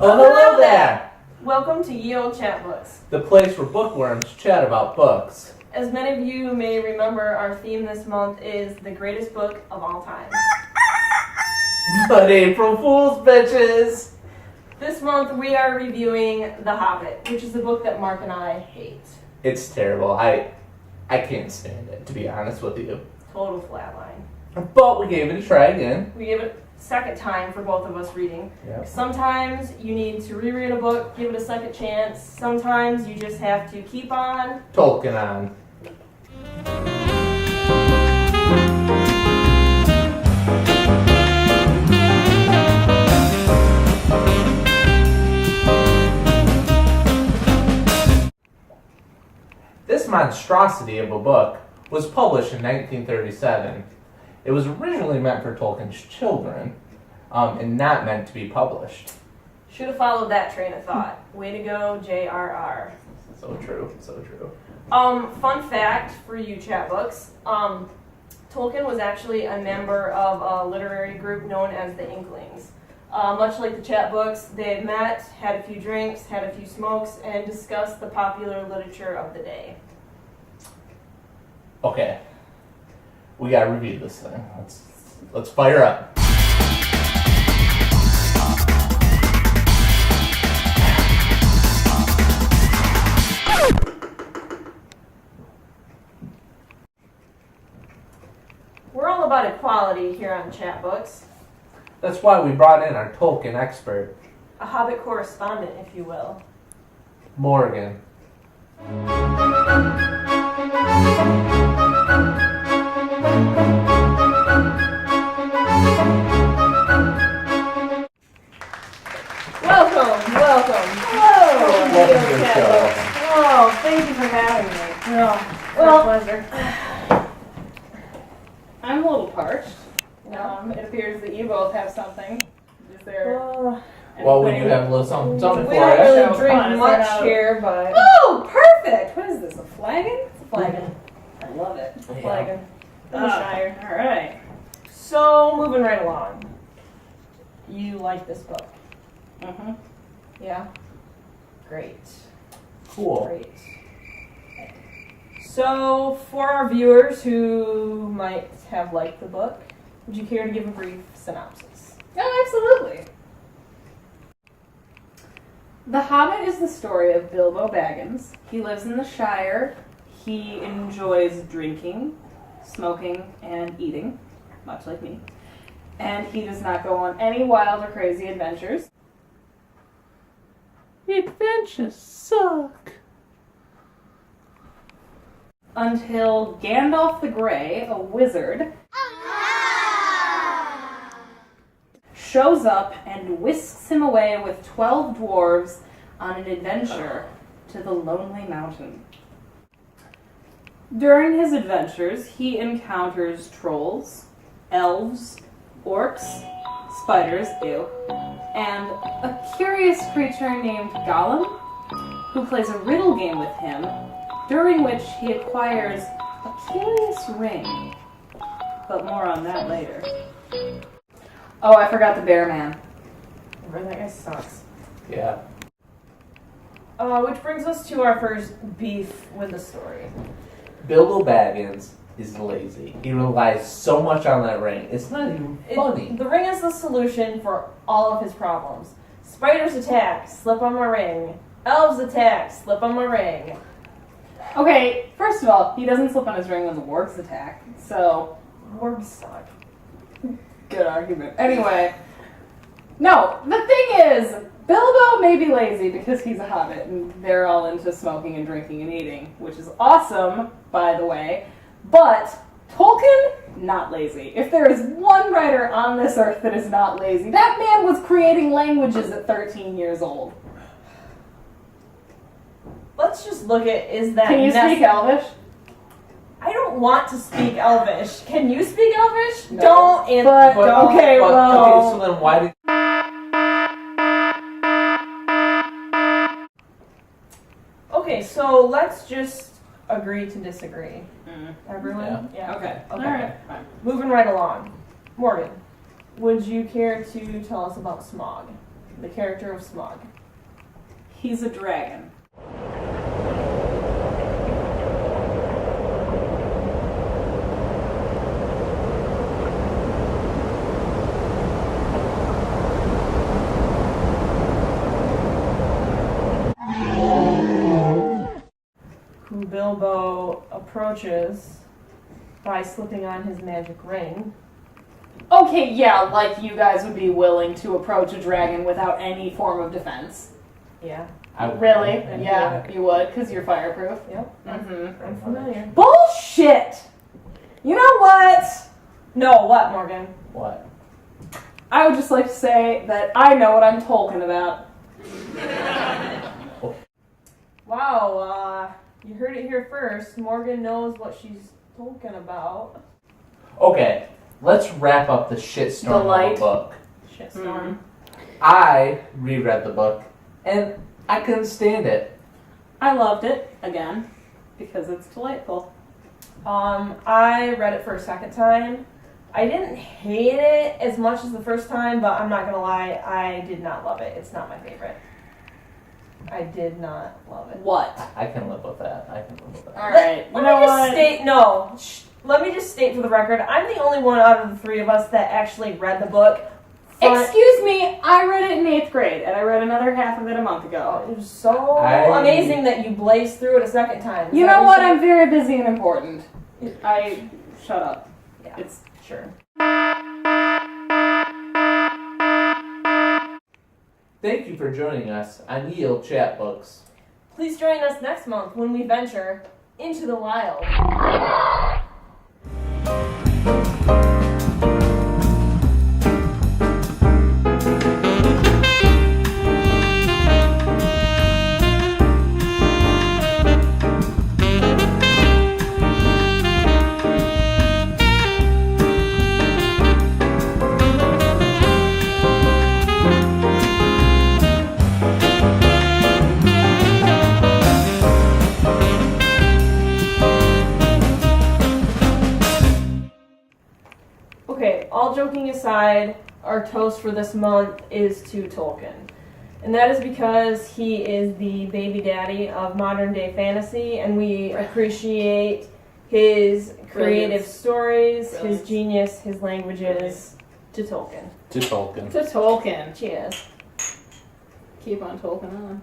Oh, hello there! Welcome to Ye Olde Chapbooks. The place where bookworms chat about books. As many of you may remember, our theme this month is the greatest book of all time. But April Fool's, bitches! This month we are reviewing The Hobbit, which is a book that Mark and I hate. It's terrible. I can't stand it, to be honest with you. Total flatline. But we gave it a try again. We gave it a second time for both of us reading. Yep. Sometimes you need to reread a book, give it a second chance. Sometimes you just have to keep on Tolkien on. This monstrosity of a book was published in 1937. It was originally meant for Tolkien's children, and not meant to be published. Should have followed that train of thought. Way to go, J.R.R. So true, so true. Fun fact for you Chapbooks. Tolkien was actually a member of a literary group known as the Inklings. Much like the Chapbooks, they had met, had a few drinks, had a few smokes, and discussed the popular literature of the day. Okay. We gotta review this thing. Let's fire up. We're all about equality here on Chapbooks. That's why we brought in our Tolkien expert, A Hobbit correspondent, if you will. Morgan. Welcome. Hello. Welcome to the show. Oh, thank you for having me. Well, Pleasure. I'm a little parched. It appears that you both have something. Is there? Well, we do have a little something we for don't you. really Show drink fun, is much that here, but Oh, perfect. What is this? A flagon? It's a flagon. I love it. a flagon in the Ah, Shire. All right. So, moving right along. You like this book? Mm-hmm. Yeah? Great. Cool. Great. So, for our viewers who might have liked the book, would you care to give a brief synopsis? Oh, absolutely. The Hobbit is the story of Bilbo Baggins. He lives in the Shire. He enjoys drinking, smoking, and eating, much like me. And he does not go on any wild or crazy adventures. Adventures suck. Until Gandalf the Grey, a wizard, shows up and whisks him away with 12 dwarves on an adventure to the Lonely Mountain. During his adventures, he encounters trolls, elves, orcs, spiders, and a curious creature named Gollum, who plays a riddle game with him, during which he acquires a curious ring. But more on that later. Oh, I forgot the bear man. That guy sucks. Yeah. Which brings us to our first beef with the story. Bilbo Baggins is lazy. He relies so much on that ring. It's not even funny. The ring is the solution for all of his problems. Spiders attack, slip on my ring. Elves attack, slip on my ring. Okay, first of all, he doesn't slip on his ring when the wargs attack, so Wargs suck. good argument. Anyway, no, the thing is, Bilbo may be lazy because he's a hobbit and they're all into smoking and drinking and eating, which is awesome, by the way, but Tolkien, not lazy. If there is one writer on this earth that is not lazy, that man was creating languages at 13 years old. Let's just look at, is that Can you speak Elvish? I don't want to speak Elvish. Can you speak Elvish? No. Don't answer. But- okay, well- Okay, so then why did... Okay, so let's just agree to disagree. Everyone? Yeah. Okay. Okay. Alright. Fine. Moving right along. Morgan, would you care to tell us about smog? the character of Smaug. He's a dragon. Who Bilbo approaches by slipping on his magic ring. Okay, yeah, like you guys would be willing to approach a dragon without any form of defense. Yeah. Really? And Yeah, you would, because you're fireproof. Yep. Mm-hmm. I'm familiar. Bullshit! You know what? No, what, Morgan? What? I would just like to say that I know what I'm talking about. Wow, you heard it here first. Morgan knows what she's talking about. Okay, let's wrap up the shitstorm of the book. Shitstorm. I reread the book, and I couldn't stand it. I loved it, again, because it's delightful. I read it for a second time. I didn't hate it as much as the first time, but I'm not gonna lie, I did not love it. It's not my favorite. I did not love it. What? I can live with that. Alright, Let me just state for the record, I'm the only one out of the three of us that actually read the book. Excuse me, I read it in 8th grade, and I read another half of it a month ago. It was so amazing that you blazed through it a second time. You know what? I'm very busy and important. Shut up. Yeah. It's sure. Thank you for joining us on Yield Chapbooks. Please join us next month when we venture into the wild. Okay, all joking aside, our toast for this month is to Tolkien. And that is because he is the baby daddy of modern day fantasy, and we appreciate his creative stories, his genius, his languages. To Tolkien. To Tolkien. to Tolkien. Cheers. Keep on Tolkien on.